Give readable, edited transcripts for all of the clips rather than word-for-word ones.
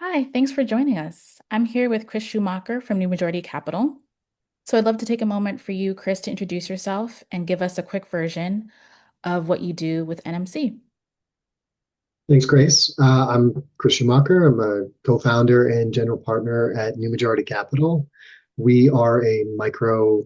Hi, thanks for joining us. I'm here with Kris Schumacher from New Majority Capital. So I'd love to take a moment for you, Kris, to introduce yourself and give us a quick version of what you do with NMC. Thanks, Grace. I'm Kris Schumacher. I'm a co-founder and general partner at New Majority Capital. We are a micro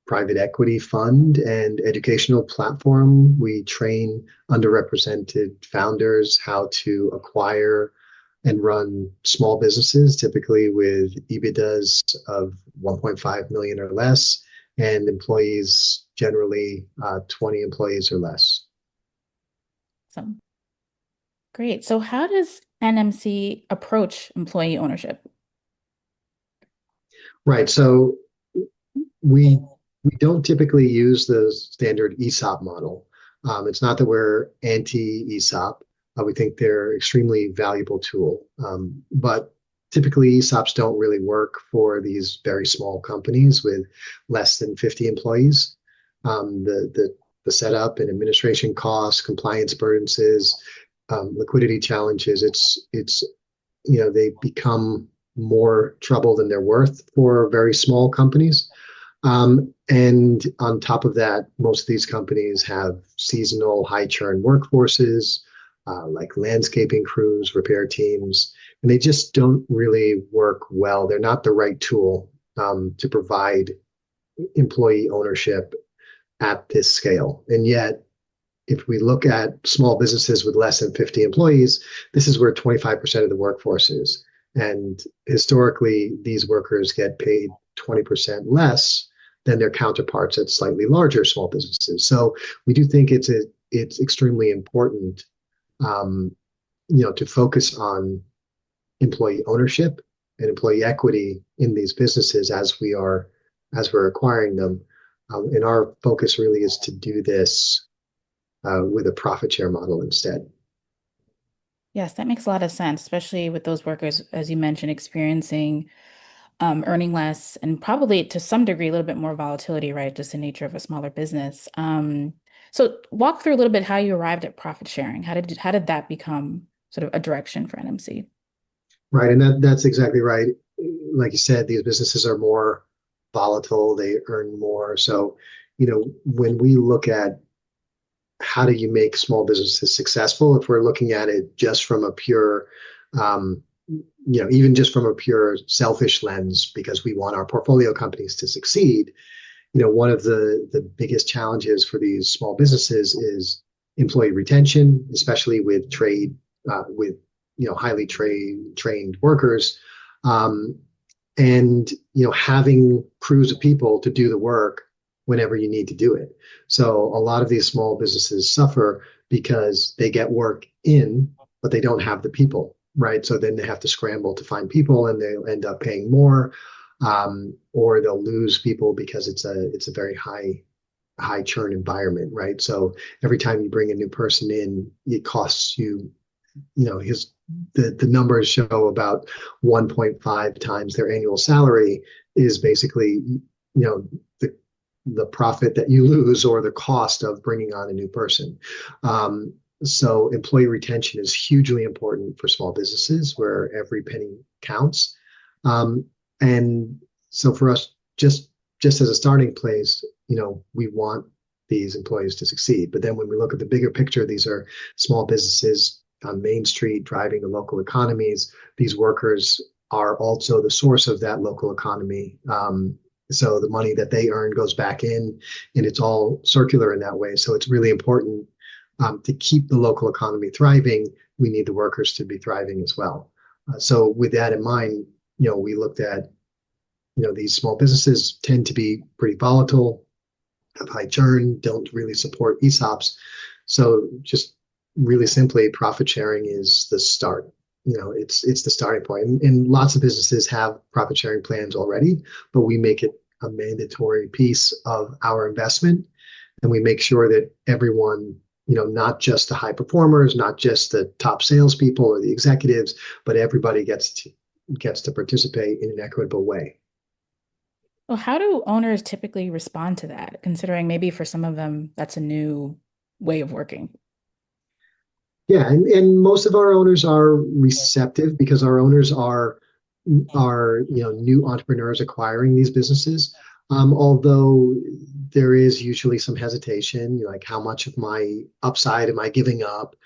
private equity fund and educational platform. We train underrepresented founders how to acquire and run small businesses, typically with EBITDAs of 1.5 million or less, and employees generally 20 employees or less. So great. So how does NMC approach employee ownership? Right. So we we don't typically use the standard ESOP model. It's not that we're anti-ESOP. We think they're extremely valuable tool. But typically ESOPs don't really work for these very small companies with less than 50 employees. The setup and administration costs, compliance burdens, liquidity challenges, they become more trouble than they're worth for very small companies. And on top of that, most of these companies have seasonal high churn workforces, like landscaping crews, repair teams, and they just don't really work well. They're not the right tool to provide employee ownership at this scale. And yet, if we look at small businesses with less than 50 employees, this is where 25% of the workforce is. And historically, these workers get paid 20% less than their counterparts at slightly larger small businesses. So we do think it's extremely important, um, to focus on employee ownership and employee equity in these businesses as we're acquiring them. And our focus really is to do this with a profit share model instead. Yes, that makes a lot of sense, especially with those workers, as you mentioned, experiencing earning less and probably to some degree a little bit more volatility, right? Just the nature of a smaller business. So walk through a little bit how you arrived at profit sharing. How did that become sort of a direction for NMC? Right, and that's exactly right. Like you said, these businesses are more volatile, they earn more. So, when we look at how do you make small businesses successful, if we're looking at it just from a pure, um, even just from a pure selfish lens, because we want our portfolio companies to succeed, one of the biggest challenges for these small businesses is employee retention, especially with highly trained workers, um, and having crews of people to do the work whenever you need to do it. So a lot of these small businesses suffer because they get work in, but they don't have the people, right? So then they have to scramble to find people, and they'll end up paying more, or they'll lose people because it's a very high churn environment, right? So every time you bring a new person in, it costs you, his the numbers show about 1.5 times their annual salary is basically, the profit that you lose or the cost of bringing on a new person. So employee retention is hugely important for small businesses where every penny counts. Um, and so for us, just as a starting place, we want these employees to succeed. But then when we look at the bigger picture, these are small businesses on Main Street driving the local economies. These workers are also the source of that local economy. So the money that they earn goes back in, and it's all circular in that way. So it's really important, to keep the local economy thriving. We need the workers to be thriving as well. So with that in mind, we looked at, these small businesses tend to be pretty volatile, have high churn, don't really support ESOPs. So just really simply, profit sharing is the start. It's the starting point. And lots of businesses have profit sharing plans already, but we make it a mandatory piece of our investment. And we make sure that everyone, not just the high performers, not just the top salespeople or the executives, but everybody gets to participate in an equitable way. Well, how do owners typically respond to that, considering maybe for some of them that's a new way of working? Yeah, and most of our owners are receptive because our owners are new entrepreneurs acquiring these businesses. Although there is usually some hesitation, like how much of my upside am I giving up?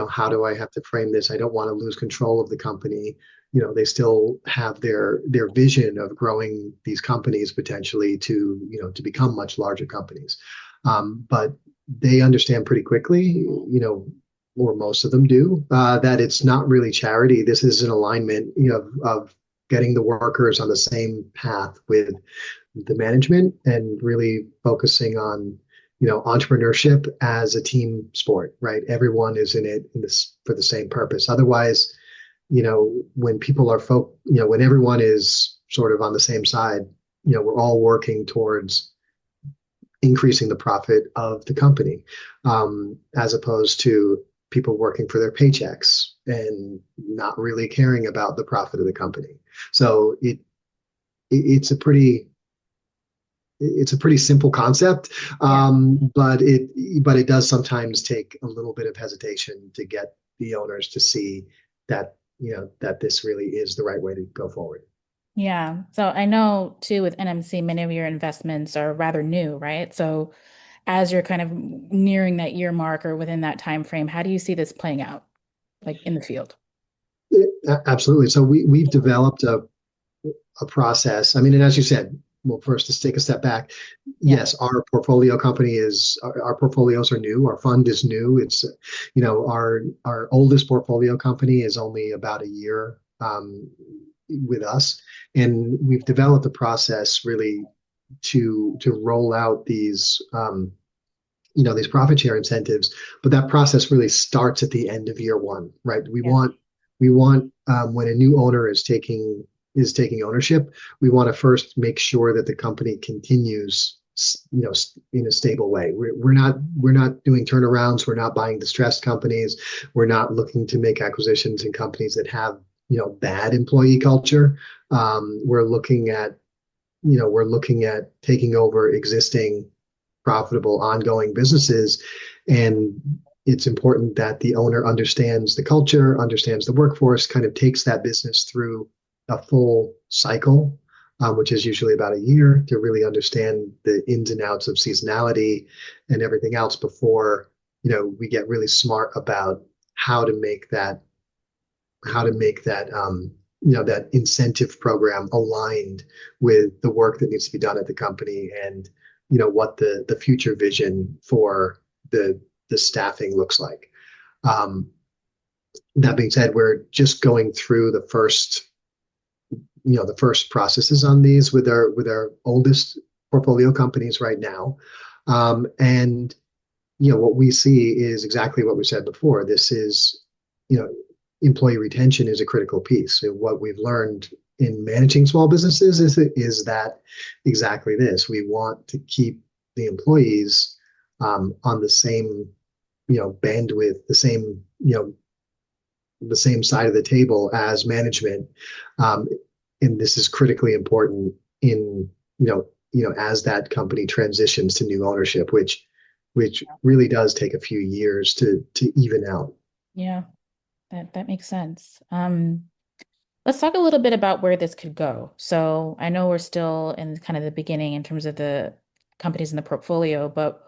How do I have to frame this? I don't want to lose control of the company. They still have their vision of growing these companies potentially to become much larger companies. But they understand pretty quickly, or most of them do, that it's not really charity. This is an alignment, of getting the workers on the same path with the management and really focusing on, entrepreneurship as a team sport, right? Everyone is in it for the same purpose. Otherwise, when people are when everyone is sort of on the same side, we're all working towards increasing the profit of the company, as opposed to people working for their paychecks and not really caring about the profit of the company. So it's a pretty simple concept, Yeah. but it does sometimes take a little bit of hesitation to get the owners to see that that this really is the right way to go forward. Yeah. So I know too with NMC, many of your investments are rather new, right? So as you're kind of nearing that year mark or within that time frame, how do you see this playing out, like in the field? Absolutely. So we've developed a process. I mean, and as you said, well, first, let's take a step back. Yeah. Yes, our portfolios are new. Our fund is new. It's, our oldest portfolio company is only about a year, with us, and we've developed a process really to roll out these profit share incentives. But that process really starts at the end of year one, right? We Yeah. want when a new owner is taking ownership, we want to first make sure that the company continues, in a stable way. We're not doing turnarounds. We're not buying distressed companies. We're not looking to make acquisitions in companies that have bad employee culture. We're looking at taking over existing profitable ongoing businesses, and it's important that the owner understands the culture, understands the workforce, kind of takes that business through a full cycle, which is usually about a year, to really understand the ins and outs of seasonality and everything else before we get really smart about how to make that that incentive program aligned with the work that needs to be done at the company, and what the future vision for the staffing looks like. Um, that being said, we're just going through the first processes on these with our oldest portfolio companies right now, and what we see is exactly what we said before. This is, you know, employee retention is a critical piece. So what we've learned in managing small businesses is that exactly this. We want to keep the employees, on the same, bandwidth, the same side of the table as management, um, and this is critically important in as that company transitions to new ownership, which really does take a few years to even out. Yeah, that makes sense. Let's talk a little bit about where this could go. So I know we're still in kind of the beginning in terms of the companies in the portfolio, but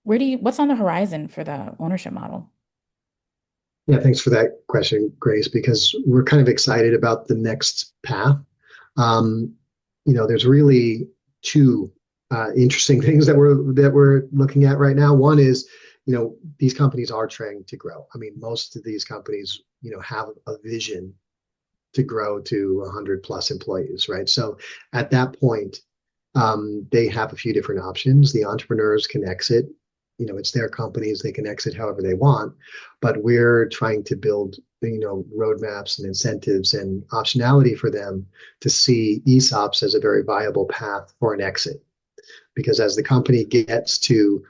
what's on the horizon for the ownership model? Yeah, thanks for that question, Grace, because we're kind of excited about the next path. Um, there's really two interesting things that we're looking at right now. One is, these companies are trying to grow. I mean, most of these companies, have a vision to grow to 100 plus employees, right? So at that point, they have a few different options. The entrepreneurs can exit. It's their companies. They can exit however they want. But we're trying to build, roadmaps and incentives and optionality for them to see ESOPs as a very viable path for an exit. Because as the company gets to,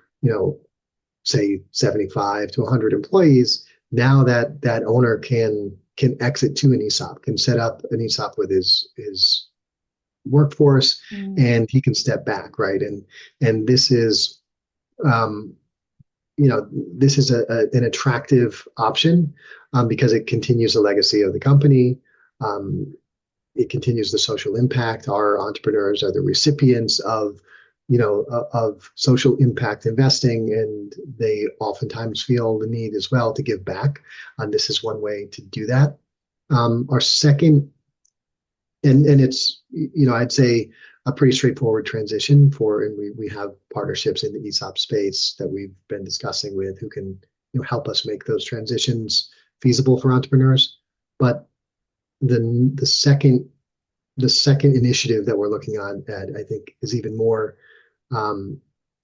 say 75 to 100 employees, now that owner can exit to an ESOP, can set up an ESOP with his workforce, Mm. and he can step back, right? And this is, um, this is an attractive option because it continues the legacy of the company. Um, it continues the social impact. Our entrepreneurs are the recipients of social impact investing, and they oftentimes feel the need as well to give back. And this is one way to do that. Our second, and it's I'd say a pretty straightforward transition and we have partnerships in the ESOP space that we've been discussing with who can help us make those transitions feasible for entrepreneurs. But the second initiative that we're looking on at, I think, is even more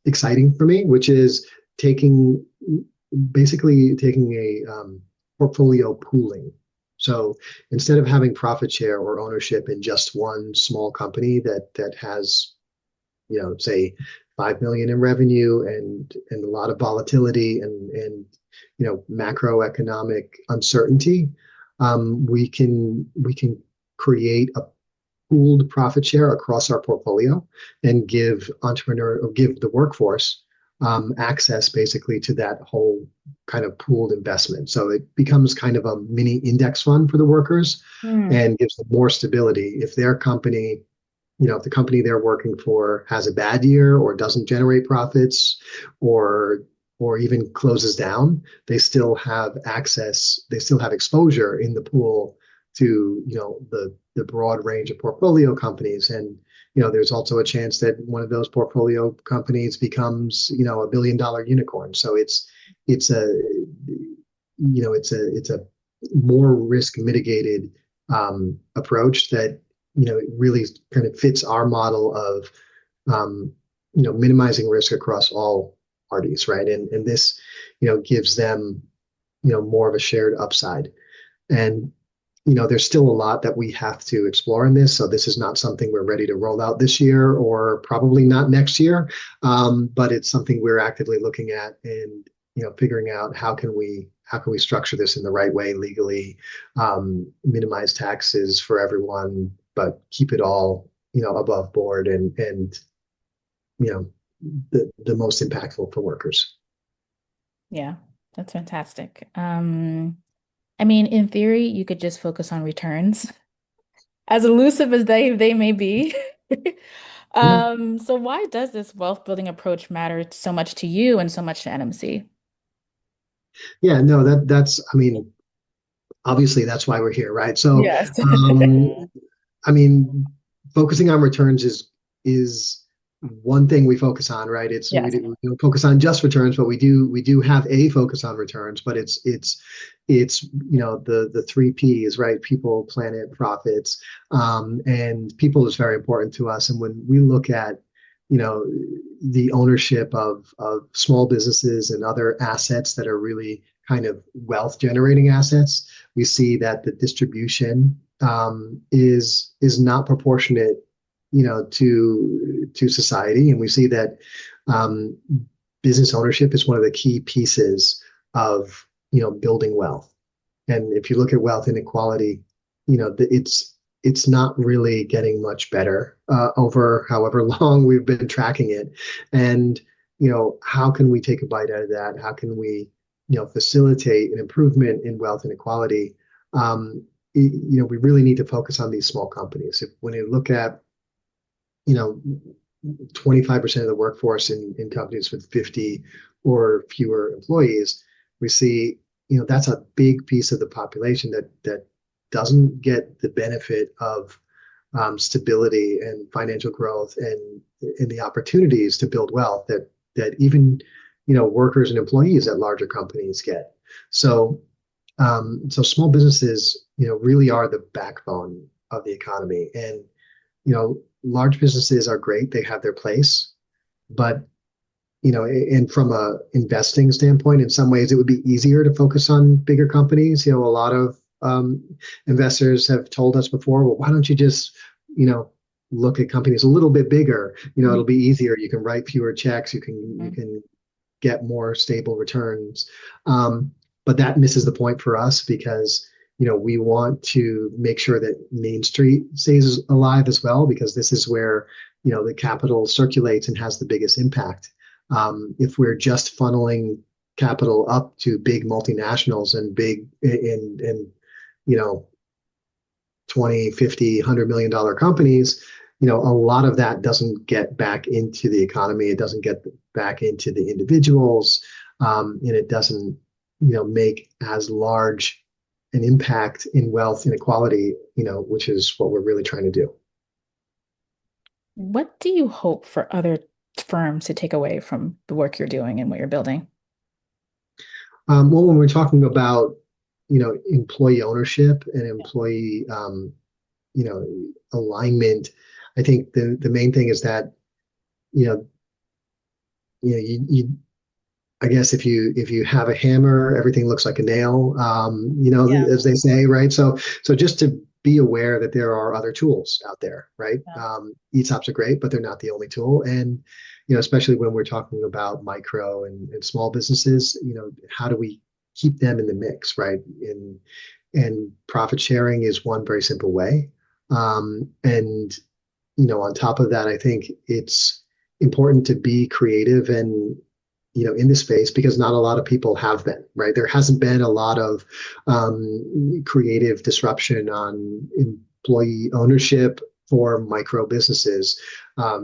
exciting for me, which is basically taking a portfolio pooling. So instead of having profit share or ownership in just one small company that has, say 5 million in revenue and a lot of volatility and macroeconomic uncertainty, we can create a pooled profit share across our portfolio and give the workforce access basically to that whole kind of pooled investment. So it becomes kind of a mini index fund for the workers Hmm. and gives them more stability. If the company they're working for has a bad year or doesn't generate profits or even closes down, they still have access, they still have exposure in the pool to the broad range of portfolio companies. And there's also a chance that one of those portfolio companies becomes $1 billion unicorn. So it's a more risk mitigated approach that it really kind of fits our model of minimizing risk across all parties, right? And this gives them more of a shared upside. And there's still a lot that we have to explore in this. So this is not something we're ready to roll out this year or probably not next year. But it's something we're actively looking at and figuring out how can we structure this in the right way legally, minimize taxes for everyone, but keep it all above board and you know the most impactful for workers. Yeah, that's fantastic. I mean, in theory, you could just focus on returns, as elusive as they may be. Yeah, So why does this wealth building approach matter so much to you and so much to NMC? yeah, no, that's I mean, obviously that's why we're here, right? So, Yes. um, I mean, focusing on returns is one thing we focus on, right? Yes. We don't focus on just returns, but we do have a focus on returns. But it's the three P's, right? People, planet, profits, and people is very important to us. And when we look at the ownership of small businesses and other assets that are really kind of wealth generating assets, we see that the distribution is not proportionate, to society, and we see that um, business ownership is one of the key pieces of building wealth. And if you look at wealth inequality, it's not really getting much better over however long we've been tracking it. And how can we take a bite out of that? How can we facilitate an improvement in wealth inequality? We really need to focus on these small companies. When you look at, you know, 25% of the workforce in companies with 50 or fewer employees, we see, that's a big piece of the population that doesn't get the benefit of stability and financial growth and the opportunities to build wealth that even workers and employees at larger companies get. So small businesses, really are the backbone of the economy. And, large businesses are great. They have their place. But, and from a investing standpoint, in some ways, it would be easier to focus on bigger companies. A lot of investors have told us before, well, why don't you just, look at companies a little bit bigger? It'll be easier. You can write fewer checks. You can get more stable returns. But that misses the point for us because we want to make sure that Main Street stays alive as well, because this is where the capital circulates and has the biggest impact. If we're just funneling capital up to big multinationals and big in you know 20, 50, $100 million companies, a lot of that doesn't get back into the economy. It doesn't get back into the individuals, and it doesn't, make as large an impact in wealth inequality, which is what we're really trying to do. What do you hope for other firms to take away from the work you're doing and what you're building? Well, when we're talking about, employee ownership and employee, you know, alignment, I think the main thing is that, you know, you I guess if you have a hammer, everything looks like a nail, Yeah. as they say, right? So just to be aware that there are other tools out there, right? Yeah. ESOPs are great, but they're not the only tool. And especially when we're talking about micro and small businesses, how do we keep them in the mix, right? And profit sharing is one very simple way. And on top of that, I think it's important to be creative and in this space because not a lot of people have been, right? There hasn't been a lot of creative disruption on employee ownership for micro businesses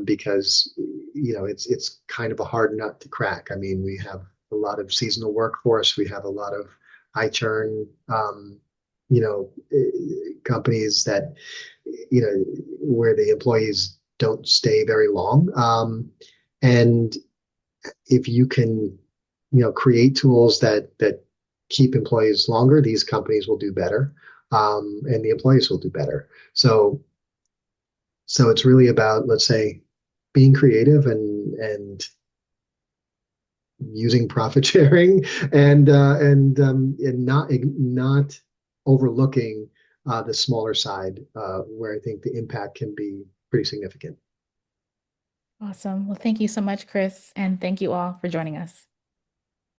because it's kind of a hard nut to crack. I mean, we have a lot of seasonal workforce, we have a lot of high churn, companies that where the employees don't stay very long, and if you can, create tools that keep employees longer, these companies will do better, and the employees will do better. So it's really about, let's say, being creative and using profit sharing and not overlooking the smaller side, where I think the impact can be pretty significant. Awesome. Well, thank you so much, Kris, and thank you all for joining us.